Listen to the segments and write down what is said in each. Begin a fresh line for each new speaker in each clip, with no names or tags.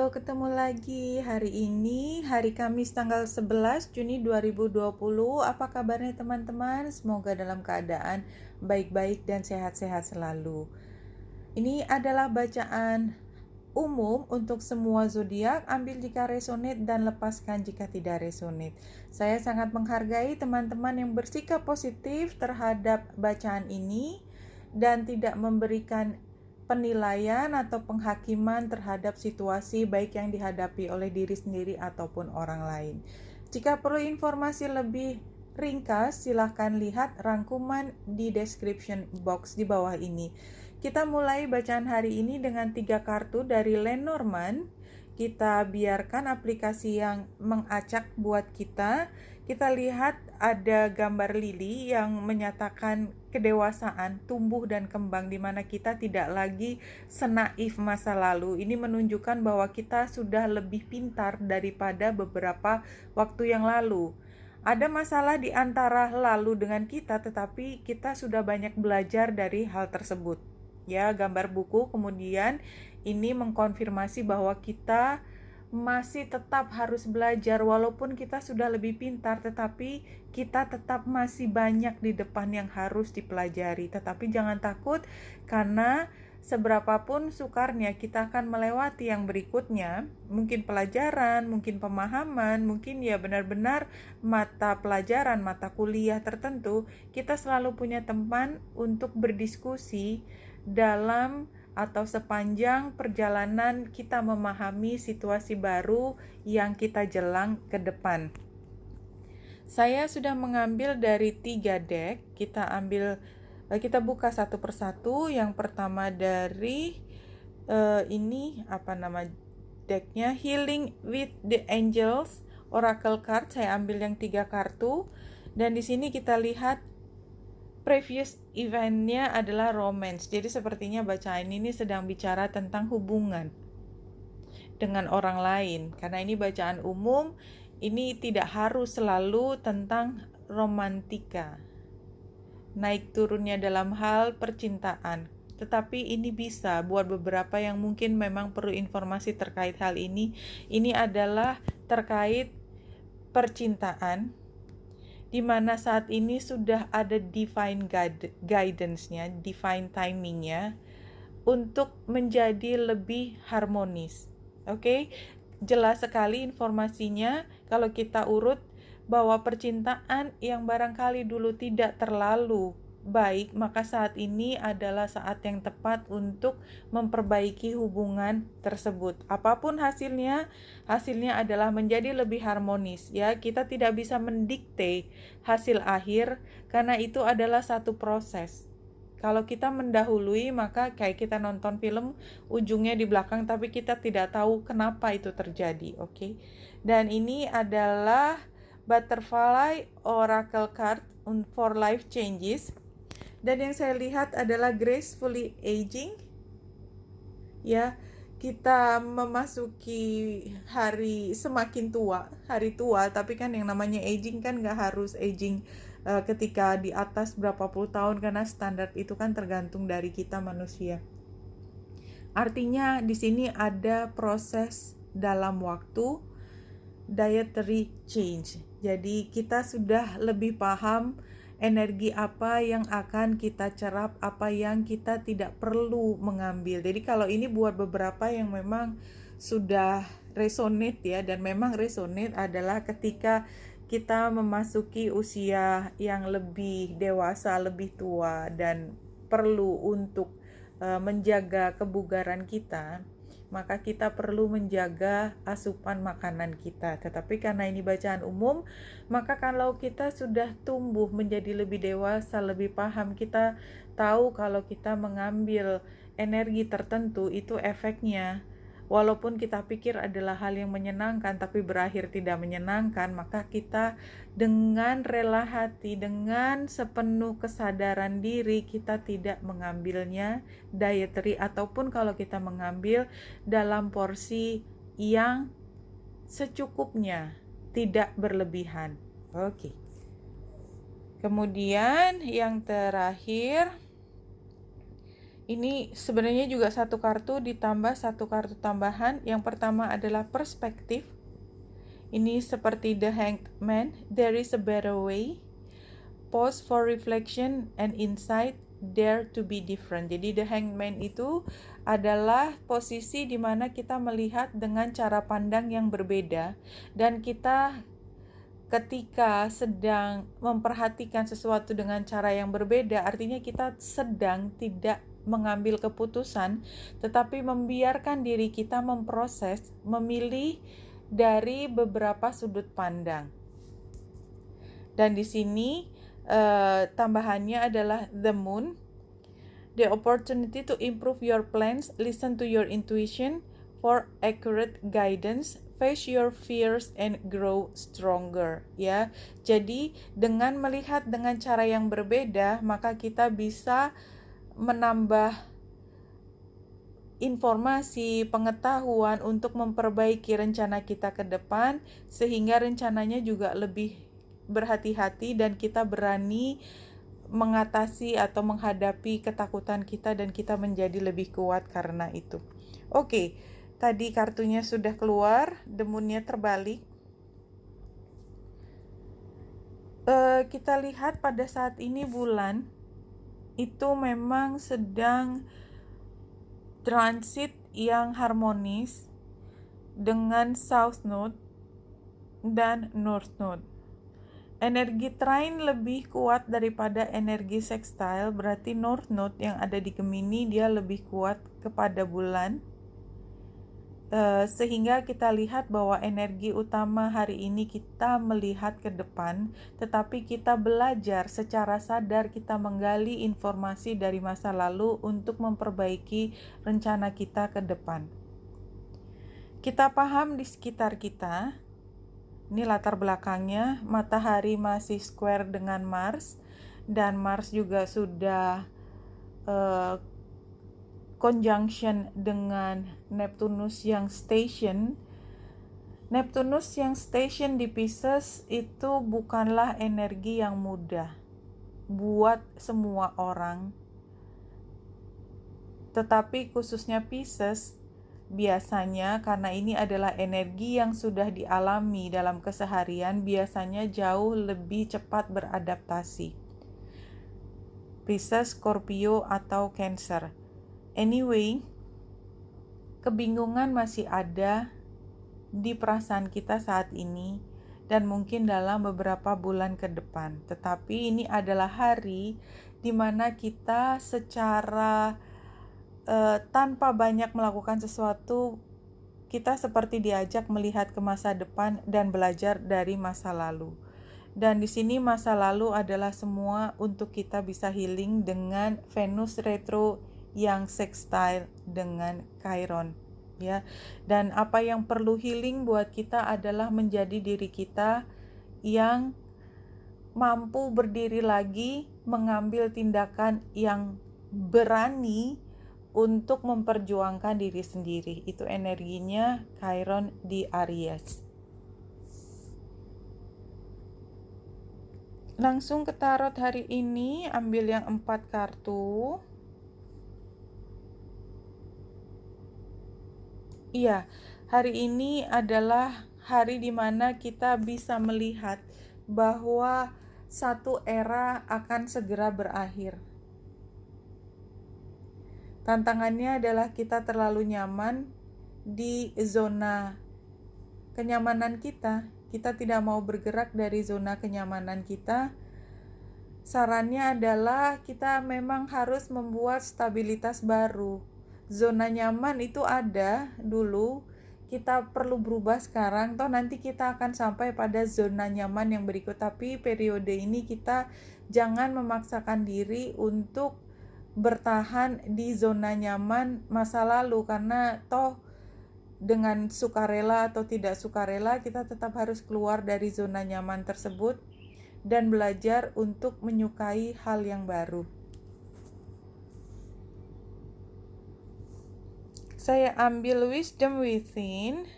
Halo, ketemu lagi. Hari ini hari Kamis tanggal 11 Juni 2020. Apa kabarnya teman-teman? Semoga dalam keadaan baik-baik dan sehat-sehat selalu. Ini adalah bacaan umum untuk semua zodiak. Ambil jika resonate dan lepaskan jika tidak resonate. Saya sangat menghargai teman-teman yang bersikap positif terhadap bacaan ini dan tidak memberikan penilaian atau penghakiman terhadap situasi baik yang dihadapi oleh diri sendiri ataupun orang lain. Jika perlu informasi lebih ringkas, silahkan lihat rangkuman di description box di bawah ini. Kita mulai bacaan hari ini dengan 3 kartu dari Lenormand. Kita biarkan aplikasi yang mengacak buat kita. Kita lihat ada gambar lili yang menyatakan kedewasaan, tumbuh dan kembang, di mana kita tidak lagi senaif masa lalu. Ini menunjukkan bahwa kita sudah lebih pintar daripada beberapa waktu yang lalu. Ada masalah di antara lalu dengan kita, tetapi kita sudah banyak belajar dari hal tersebut. Ya, gambar buku kemudian ini mengkonfirmasi bahwa kita masih tetap harus belajar walaupun kita sudah lebih pintar, tetapi kita tetap masih banyak di depan yang harus dipelajari. Tetapi jangan takut, karena seberapapun sukarnya kita akan melewati yang berikutnya, mungkin pelajaran, mungkin pemahaman, mungkin ya benar-benar mata pelajaran, mata kuliah tertentu. Kita selalu punya teman untuk berdiskusi dalam atau sepanjang perjalanan kita memahami situasi baru yang kita jelang ke depan. Saya sudah mengambil dari 3 deck. Kita buka satu persatu. Yang pertama dari ini decknya, Healing with the Angels Oracle Card. Saya ambil yang 3 kartu. Dan di sini kita lihat previous eventnya adalah romance. Jadi sepertinya bacaan ini sedang bicara tentang hubungan dengan orang lain. Karena ini bacaan umum, ini tidak harus selalu tentang romantika, naik turunnya dalam hal percintaan. Tetapi ini bisa buat beberapa yang mungkin memang perlu informasi terkait hal ini. Ini adalah terkait percintaan, di mana saat ini sudah ada divine guidance-nya, divine timing-nya untuk menjadi lebih harmonis. Oke, jelas sekali informasinya kalau kita urut bahwa percintaan yang barangkali dulu tidak terlalu baik, maka saat ini adalah saat yang tepat untuk memperbaiki hubungan tersebut. Apapun hasilnya adalah menjadi lebih harmonis. Ya, kita tidak bisa mendikte hasil akhir karena itu adalah satu proses. Kalau kita mendahului, maka kayak kita nonton film, ujungnya di belakang, tapi kita tidak tahu kenapa itu terjadi. Oke. Dan ini adalah Butterfly Oracle Card for Life Changes. Dan yang saya lihat adalah gracefully aging. Ya, kita memasuki hari semakin tua, hari tua, tapi kan yang namanya aging kan nggak harus aging ketika di atas berapa puluh tahun, karena standar itu kan tergantung dari kita manusia. Artinya di sini ada proses dalam waktu, dietary change. Jadi kita sudah lebih paham energi apa yang akan kita cerap, apa yang kita tidak perlu mengambil. Jadi kalau ini buat beberapa yang memang sudah resonate ya, dan memang resonate adalah ketika kita memasuki usia yang lebih dewasa, lebih tua, dan perlu untuk menjaga kebugaran kita, maka kita perlu menjaga asupan makanan kita. Tetapi karena ini bacaan umum, maka kalau kita sudah tumbuh menjadi lebih dewasa, lebih paham, kita tahu kalau kita mengambil energi tertentu itu efeknya, walaupun kita pikir adalah hal yang menyenangkan tapi berakhir tidak menyenangkan, maka kita dengan rela hati, dengan sepenuh kesadaran diri, kita tidak mengambilnya dietary, ataupun kalau kita mengambil dalam porsi yang secukupnya, tidak berlebihan. Oke. Kemudian yang terakhir Ini sebenarnya juga satu kartu ditambah satu kartu tambahan. Yang pertama adalah perspektif. Ini seperti The Hanged Man, there is a better way. Pause for reflection and insight, dare to be different. Jadi The Hanged Man itu adalah posisi di mana kita melihat dengan cara pandang yang berbeda, dan kita ketika sedang memperhatikan sesuatu dengan cara yang berbeda, artinya kita sedang tidak mengambil keputusan, tetapi membiarkan diri kita memproses, memilih dari beberapa sudut pandang. Dan di sini tambahannya adalah the moon, the opportunity to improve your plans, listen to your intuition for accurate guidance, face your fears and grow stronger, ya. Jadi dengan melihat dengan cara yang berbeda, maka kita bisa menambah informasi, pengetahuan untuk memperbaiki rencana kita ke depan, sehingga rencananya juga lebih berhati-hati dan kita berani mengatasi atau menghadapi ketakutan kita, dan kita menjadi lebih kuat karena itu. Oke, tadi kartunya sudah keluar, the moon-nya terbalik. Kita lihat pada saat ini bulan itu memang sedang transit yang harmonis dengan South Node dan North Node. Energi trine lebih kuat daripada energi sextile, berarti North Node yang ada di Gemini dia lebih kuat kepada bulan. Sehingga kita lihat bahwa energi utama hari ini kita melihat ke depan, tetapi kita belajar secara sadar, kita menggali informasi dari masa lalu untuk memperbaiki rencana kita ke depan. Kita paham di sekitar kita, ini latar belakangnya, matahari masih square dengan Mars, dan Mars juga sudah conjunction dengan Neptunus yang station. Neptunus yang station di Pisces itu bukanlah energi yang mudah buat semua orang, tetapi khususnya Pisces biasanya, karena ini adalah energi yang sudah dialami dalam keseharian, biasanya jauh lebih cepat beradaptasi. Pisces, Scorpio, atau Cancer. Anyway, kebingungan masih ada di perasaan kita saat ini dan mungkin dalam beberapa bulan ke depan. Tetapi ini adalah hari di mana kita secara tanpa banyak melakukan sesuatu, kita seperti diajak melihat ke masa depan dan belajar dari masa lalu. Dan di sini masa lalu adalah semua untuk kita bisa healing dengan Venus retro yang sextile dengan Chiron, ya. Dan apa yang perlu healing buat kita adalah menjadi diri kita yang mampu berdiri lagi, mengambil tindakan yang berani untuk memperjuangkan diri sendiri. Itu energinya Chiron di Aries. Langsung ke tarot hari ini, ambil yang 4 kartu. Iya, hari ini adalah hari di mana kita bisa melihat bahwa satu era akan segera berakhir. Tantangannya adalah kita terlalu nyaman di zona kenyamanan kita. Kita tidak mau bergerak dari zona kenyamanan kita. Sarannya adalah kita memang harus membuat stabilitas baru. Zona nyaman itu ada dulu, kita perlu berubah sekarang, toh nanti kita akan sampai pada zona nyaman yang berikut. Tapi periode ini kita jangan memaksakan diri untuk bertahan di zona nyaman masa lalu, karena toh dengan sukarela atau tidak sukarela kita tetap harus keluar dari zona nyaman tersebut dan belajar untuk menyukai hal yang baru. Saya ambil Wisdom Within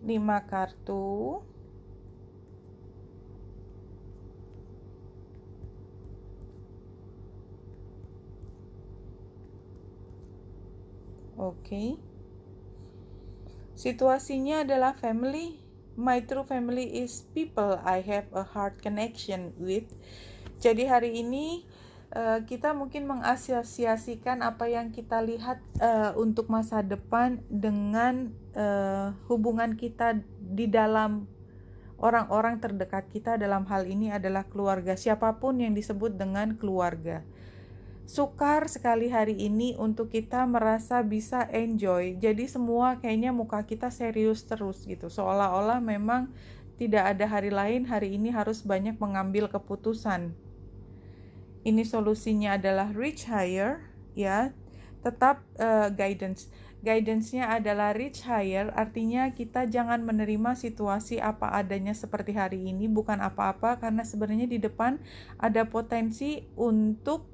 5 kartu. Oke. Situasinya adalah family. My true family is people I have a heart connection with. Jadi hari ini kita mungkin mengasosiasikan apa yang kita lihat untuk masa depan dengan hubungan kita di dalam orang-orang terdekat kita. Dalam hal ini adalah keluarga, siapapun yang disebut dengan keluarga. Sukar sekali hari ini untuk kita merasa bisa enjoy. Jadi semua kayaknya muka kita serius terus gitu. Seolah-olah memang tidak ada hari lain, hari ini harus banyak mengambil keputusan. Ini solusinya adalah reach higher, ya. Tetap guidance. Guidance-nya adalah reach higher, artinya kita jangan menerima situasi apa adanya seperti hari ini, bukan apa-apa, karena sebenarnya di depan ada potensi untuk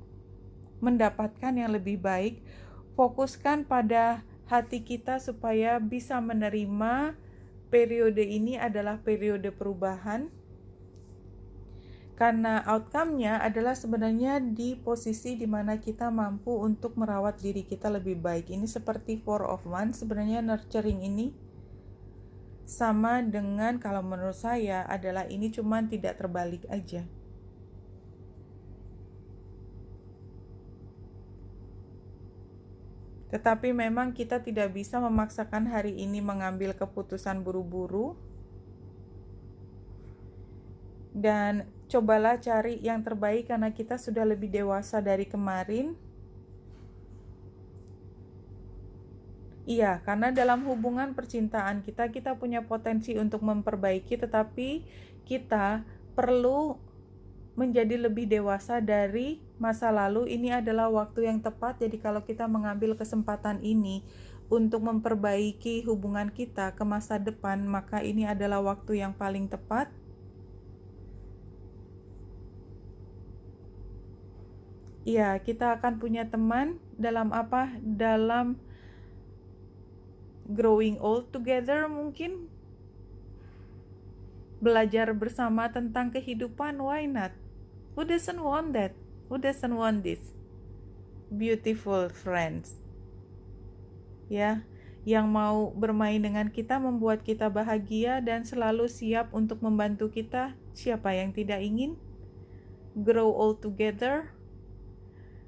mendapatkan yang lebih baik. Fokuskan pada hati kita supaya bisa menerima periode ini adalah periode perubahan, karena outcome-nya adalah sebenarnya di posisi di mana kita mampu untuk merawat diri kita lebih baik. Ini seperti Four of Wands, sebenarnya nurturing ini sama dengan, kalau menurut saya adalah ini cuman tidak terbalik aja. Tetapi memang kita tidak bisa memaksakan hari ini mengambil keputusan buru-buru. Dan cobalah cari yang terbaik karena kita sudah lebih dewasa dari kemarin. Iya, karena dalam hubungan percintaan kita punya potensi untuk memperbaiki, tetapi kita perlu menjadi lebih dewasa dari masa lalu. Ini adalah waktu yang tepat. Jadi kalau kita mengambil kesempatan ini untuk memperbaiki hubungan kita ke masa depan, maka ini adalah waktu yang paling tepat. Ya, kita akan punya teman dalam apa? Dalam growing old together mungkin. Belajar bersama tentang kehidupan, why not? Who doesn't want that? Who doesn't want this? Beautiful friends. Ya, yang mau bermain dengan kita, membuat kita bahagia dan selalu siap untuk membantu kita. Siapa yang tidak ingin? Grow old together.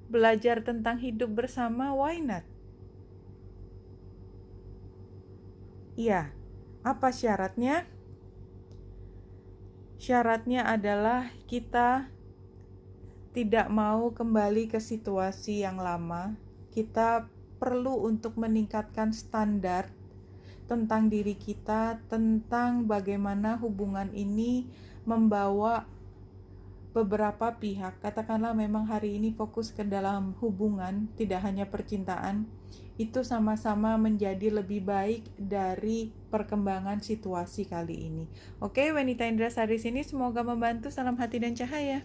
Belajar tentang hidup bersama, why not? Ya, apa syaratnya? Syaratnya adalah kita tidak mau kembali ke situasi yang lama. Kita perlu untuk meningkatkan standar tentang diri kita, tentang bagaimana hubungan ini membawa beberapa pihak. Katakanlah memang hari ini fokus ke dalam hubungan, tidak hanya percintaan, itu sama-sama menjadi lebih baik dari perkembangan situasi kali ini. Oke, Wanita Indra Sari sini semoga membantu. Salam hati dan cahaya.